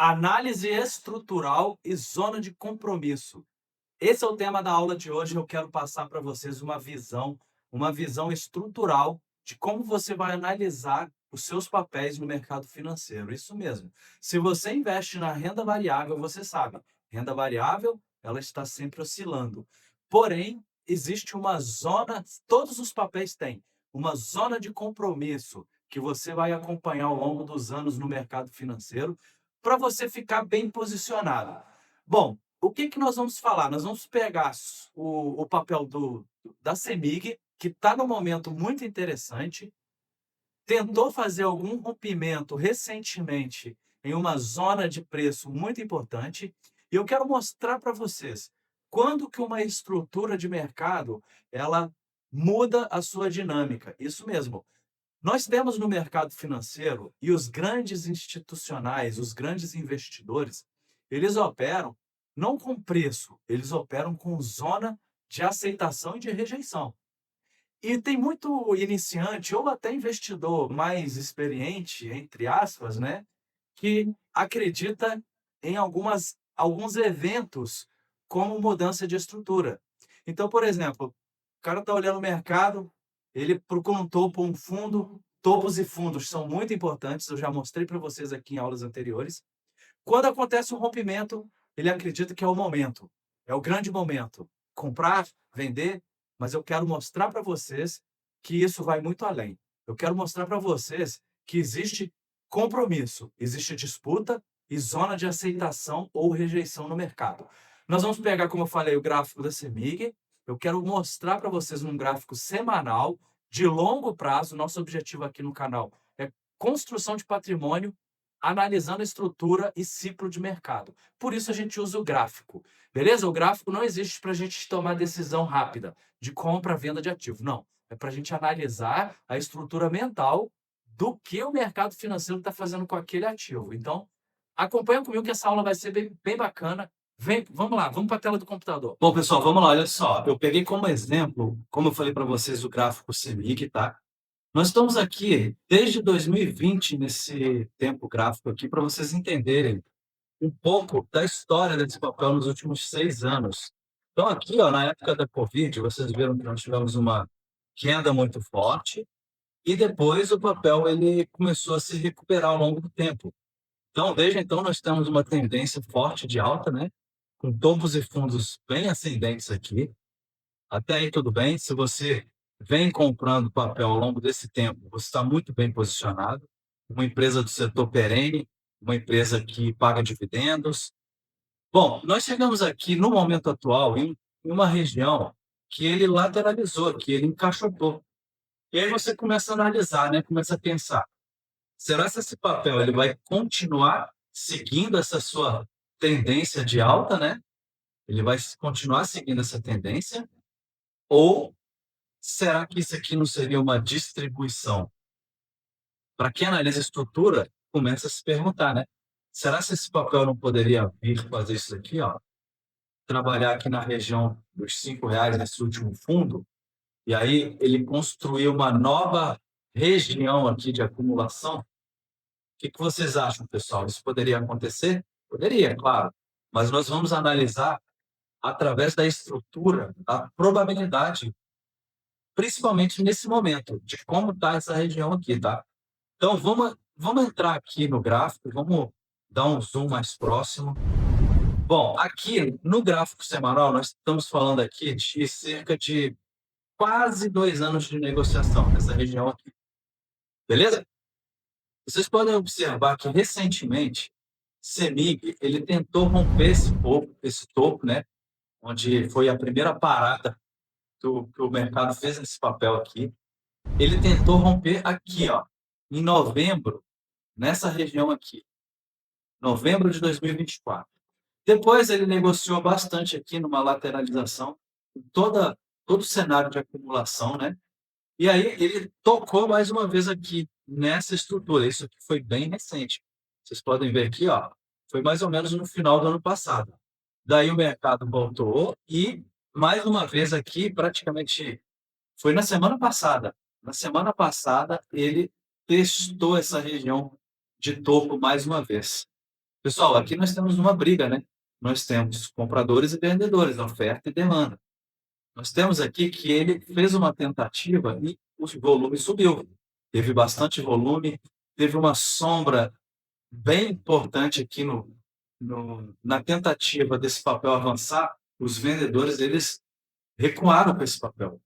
Análise estrutural e zona de compromisso. Esse é o tema da aula de hoje. Eu quero passar para vocês uma visão estrutural de como você vai analisar os seus papéis no mercado financeiro. Isso mesmo. Se você investe na renda variável, você sabe, renda variável, ela está sempre oscilando. Porém, existe uma zona, todos os papéis têm, uma zona de compromisso que você vai acompanhar ao longo dos anos no mercado financeiro para você ficar bem posicionado. Bom, o que que nós vamos falar? Nós vamos pegar o papel da CEMIG, que está num momento muito interessante, tentou fazer algum rompimento recentemente em uma zona de preço muito importante, e eu quero mostrar para vocês quando que uma estrutura de mercado ela muda a sua dinâmica. Isso mesmo. Nós temos no mercado financeiro e os grandes institucionais, os grandes investidores, eles operam não com preço, eles operam com zona de aceitação e de rejeição. E tem muito iniciante ou até investidor mais experiente, entre aspas, né, que acredita em alguns eventos como mudança de estrutura. Então, por exemplo, o cara está olhando o mercado, ele procura um topo, um fundo. Topos e fundos são muito importantes, eu já mostrei para vocês aqui em aulas anteriores. Quando acontece um rompimento, ele acredita que é o momento, é o grande momento. Comprar, vender, mas eu quero mostrar para vocês que isso vai muito além. Eu quero mostrar para vocês que existe compromisso, existe disputa e zona de aceitação ou rejeição no mercado. Nós vamos pegar, como eu falei, o gráfico da CEMIG. Eu quero mostrar para vocês um gráfico semanal de longo prazo. Nosso objetivo aqui no canal é construção de patrimônio analisando a estrutura e ciclo de mercado. Por isso a gente usa o gráfico, beleza? O gráfico não existe para a gente tomar decisão rápida de compra, venda de ativo, não. É para a gente analisar a estrutura mental do que o mercado financeiro está fazendo com aquele ativo. Então, acompanha comigo que essa aula vai ser bem bacana. Vem, vamos lá, vamos para a tela do computador. Bom, pessoal, vamos lá, olha só. Eu peguei como exemplo, como eu falei para vocês, o gráfico CEMIG, tá? Nós estamos aqui desde 2020 nesse tempo gráfico aqui para vocês entenderem um pouco da história desse papel nos últimos 6 anos. Então aqui, ó, na época da Covid, vocês viram que nós tivemos uma queda muito forte e depois o papel ele começou a se recuperar ao longo do tempo. Então, desde então, nós temos uma tendência forte de alta, né? Com topos e fundos bem ascendentes aqui. Até aí tudo bem. Se você vem comprando papel ao longo desse tempo, você está muito bem posicionado. Uma empresa do setor perene, uma empresa que paga dividendos. Bom, nós chegamos aqui no momento atual em uma região que ele lateralizou, que ele encaixotou. E aí você começa a analisar, né? Começa a pensar, será que esse papel ele vai continuar seguindo essa sua tendência de alta, né? Ele vai continuar seguindo essa tendência ou será que isso aqui não seria uma distribuição? Para quem analisa a estrutura, começa a se perguntar, né? Será que esse papel não poderia vir fazer isso aqui, ó? Trabalhar aqui na região dos R$ 5 nesse último fundo, e aí ele construiu uma nova região aqui de acumulação? O que que vocês acham, pessoal? Isso poderia acontecer? Poderia, claro. Mas nós vamos analisar através da estrutura, a probabilidade, principalmente nesse momento, de como está essa região aqui, tá? Então vamos entrar aqui no gráfico, vamos dar um zoom mais próximo. Bom, aqui no gráfico semanal, nós estamos falando aqui de cerca de quase 2 anos de negociação nessa região aqui, beleza? Vocês podem observar que recentemente, CEMIG, ele tentou romper esse topo, né? Onde foi a primeira parada que o mercado fez nesse papel aqui. Ele tentou romper aqui, ó, em novembro, nessa região aqui, novembro de 2024. Depois ele negociou bastante aqui numa lateralização, todo o cenário de acumulação, né? E aí ele tocou mais uma vez aqui nessa estrutura. Isso aqui foi bem recente. Vocês podem ver aqui, ó, foi mais ou menos no final do ano passado. Daí o mercado voltou e mais uma vez aqui, praticamente foi na semana passada. Na semana passada ele testou essa região de topo mais uma vez. Pessoal, aqui nós temos uma briga, né? Nós temos compradores e vendedores, oferta e demanda. Nós temos aqui que ele fez uma tentativa e o volume subiu. Teve bastante volume, teve uma sombra bem importante aqui na tentativa desse papel avançar. Os vendedores, eles recuaram com esse papel.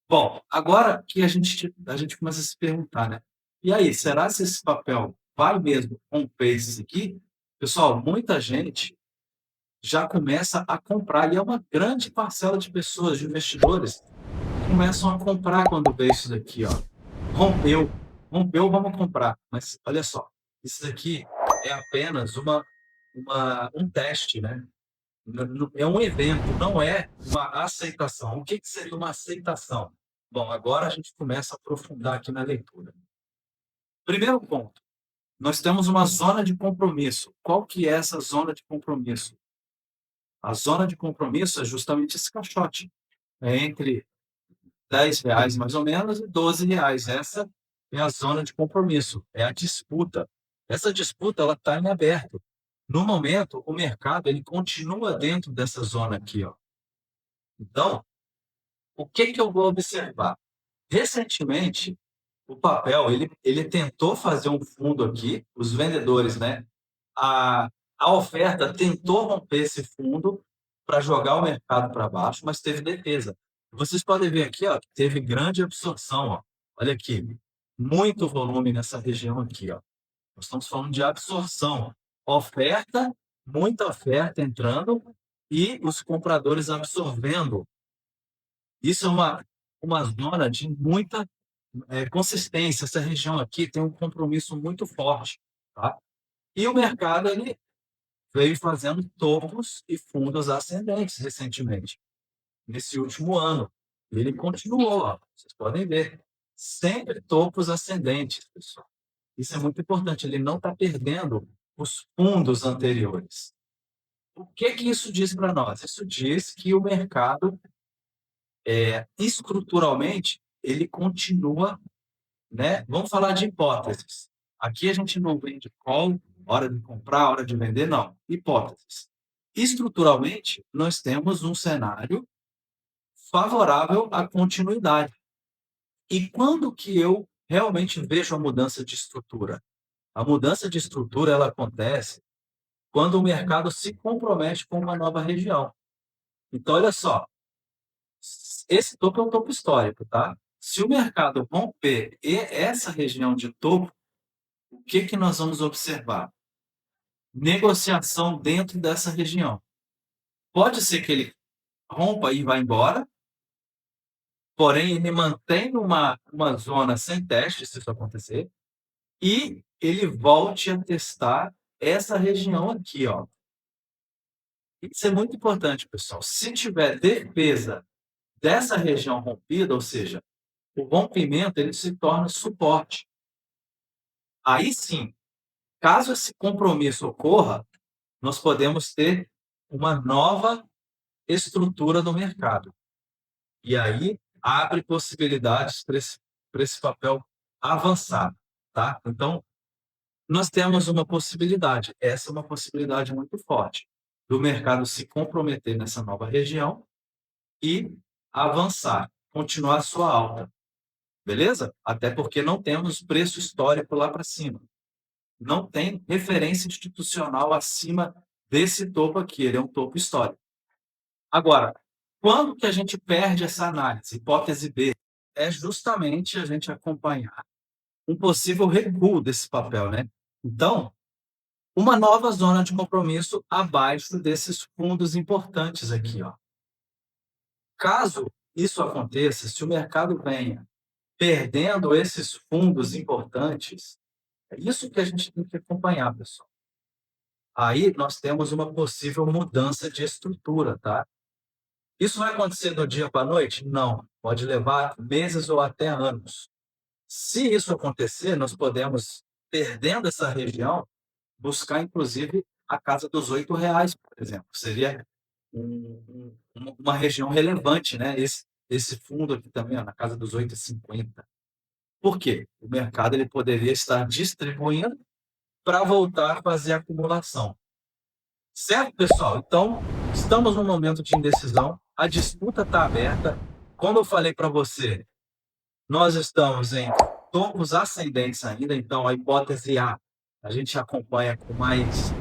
Bom, agora que a gente começa a se perguntar, né? E aí, será se esse papel vai mesmo romper isso aqui? Pessoal, muita gente já começa a comprar, e é uma grande parcela de pessoas, de investidores, que começam a comprar quando vê isso daqui, ó. Rompeu, rompeu, vamos comprar. Mas olha só, isso daqui é apenas um teste, né? É um evento, não é uma aceitação. O que que seria uma aceitação? Bom, agora a gente começa a aprofundar aqui na leitura. Primeiro ponto, nós temos uma zona de compromisso. Qual que é essa zona de compromisso? A zona de compromisso é justamente esse caixote. É entre R$ 10 mais ou menos e R$ 12. Essa é a zona de compromisso, é a disputa. Essa disputa ela está em aberto. No momento, o mercado ele continua dentro dessa zona aqui, ó. Então, o que que eu vou observar? Recentemente, o papel ele tentou fazer um fundo aqui, os vendedores, né? A, a oferta tentou romper esse fundo para jogar o mercado para baixo, mas teve defesa. Vocês podem ver aqui, ó, que teve grande absorção, ó. Olha aqui, muito volume nessa região aqui, ó. Nós estamos falando de absorção. Oferta, muita oferta entrando e os compradores absorvendo. Isso é uma zona de muita consistência. Essa região aqui tem um compromisso muito forte, tá? E o mercado ele veio fazendo topos e fundos ascendentes recentemente, nesse último ano. Ele continuou, ó, vocês podem ver, sempre topos ascendentes, pessoal. Isso é muito importante, ele não está perdendo os fundos anteriores. O que que isso diz para nós? Isso diz que o mercado, estruturalmente, ele continua, né? Vamos falar de hipóteses. Aqui a gente não vende call, hora de comprar, hora de vender, não. Hipóteses. Estruturalmente, nós temos um cenário favorável à continuidade. E quando que eu realmente vejo a mudança de estrutura? A mudança de estrutura ela acontece quando o mercado se compromete com uma nova região. Então, olha só, esse topo é um topo histórico, tá? Se o mercado romper essa região de topo, o que que nós vamos observar? Negociação dentro dessa região. Pode ser que ele rompa e vá embora, porém ele mantém uma zona sem teste, se isso acontecer, e ele volte a testar essa região aqui, ó. Isso é muito importante, pessoal. Se tiver defesa dessa região rompida, ou seja, o rompimento ele se torna suporte. Aí sim, caso esse compromisso ocorra, nós podemos ter uma nova estrutura do mercado. E aí abre possibilidades para esse papel avançar, tá? Então, nós temos uma possibilidade, essa é uma possibilidade muito forte, do mercado se comprometer nessa nova região e avançar, continuar sua alta, beleza? Até porque não temos preço histórico lá para cima. Não tem referência institucional acima desse topo aqui, ele é um topo histórico. Agora, quando que a gente perde essa análise? Hipótese B é justamente a gente acompanhar um possível recuo desse papel, né? Então, uma nova zona de compromisso abaixo desses fundos importantes aqui, ó. Caso isso aconteça, se o mercado venha perdendo esses fundos importantes, é isso que a gente tem que acompanhar, pessoal. Aí nós temos uma possível mudança de estrutura, tá? Isso vai acontecer do dia para a noite? Não. Pode levar meses ou até anos. Se isso acontecer, nós podemos, perdendo essa região, buscar, inclusive, a casa dos R$ 8, por exemplo. Seria uma região relevante, né? Esse fundo aqui também, ó, na casa dos 8,50. Por quê? O mercado ele poderia estar distribuindo para voltar a fazer acumulação. Certo, pessoal? Então, estamos num momento de indecisão, a disputa está aberta. Como eu falei para você, nós estamos em topos ascendentes ainda, então a hipótese a gente acompanha com mais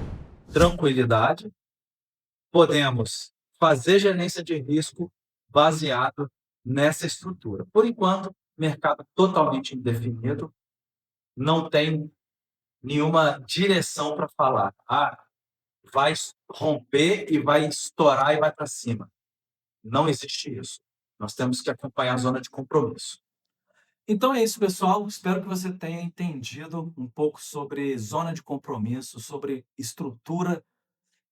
tranquilidade. Podemos fazer gerência de risco baseado nessa estrutura. Por enquanto, mercado totalmente indefinido, não tem nenhuma direção para falar. Vai romper e vai estourar e vai para cima. Não existe isso. Nós temos que acompanhar a zona de compromisso. Então é isso, pessoal. Espero que você tenha entendido um pouco sobre zona de compromisso, sobre estrutura.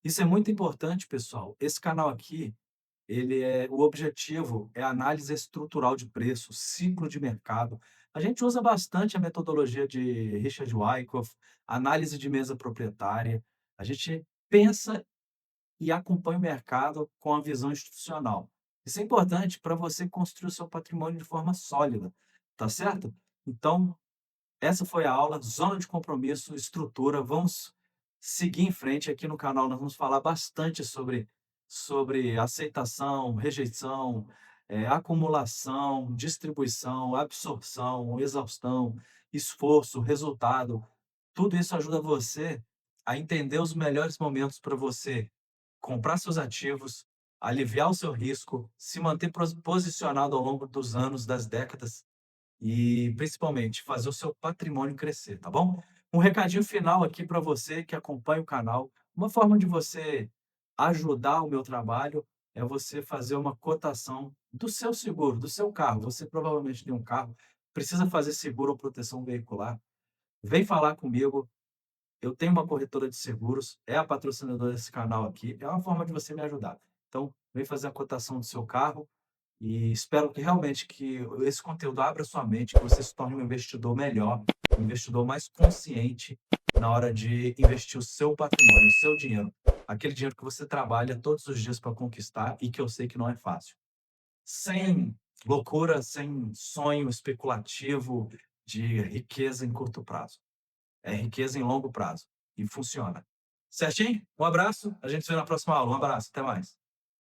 Isso é muito importante, pessoal. Esse canal aqui, o objetivo é análise estrutural de preço, ciclo de mercado. A gente usa bastante a metodologia de Richard Wyckoff, análise de mesa proprietária. A gente pensa e acompanha o mercado com a visão institucional. Isso é importante para você construir o seu patrimônio de forma sólida, tá certo? Então, essa foi a aula, zona de compromisso, estrutura. Vamos seguir em frente aqui no canal. Nós vamos falar bastante sobre aceitação, rejeição, acumulação, distribuição, absorção, exaustão, esforço, resultado. Tudo isso ajuda você a entender os melhores momentos para você comprar seus ativos, aliviar o seu risco, se manter posicionado ao longo dos anos, das décadas e, principalmente, fazer o seu patrimônio crescer, tá bom? Um recadinho final aqui para você que acompanha o canal. Uma forma de você ajudar o meu trabalho é você fazer uma cotação do seu seguro, do seu carro. Você provavelmente tem um carro, precisa fazer seguro ou proteção veicular. Vem falar comigo. Eu tenho uma corretora de seguros, é a patrocinadora desse canal aqui, é uma forma de você me ajudar. Então, vem fazer a cotação do seu carro e espero que realmente que esse conteúdo abra sua mente, que você se torne um investidor melhor, um investidor mais consciente na hora de investir o seu patrimônio, o seu dinheiro, aquele dinheiro que você trabalha todos os dias para conquistar e que eu sei que não é fácil. Sem loucura, sem sonho especulativo de riqueza em curto prazo. É riqueza em longo prazo. E funciona. Certinho? Um abraço. A gente se vê na próxima aula. Um abraço. Até mais.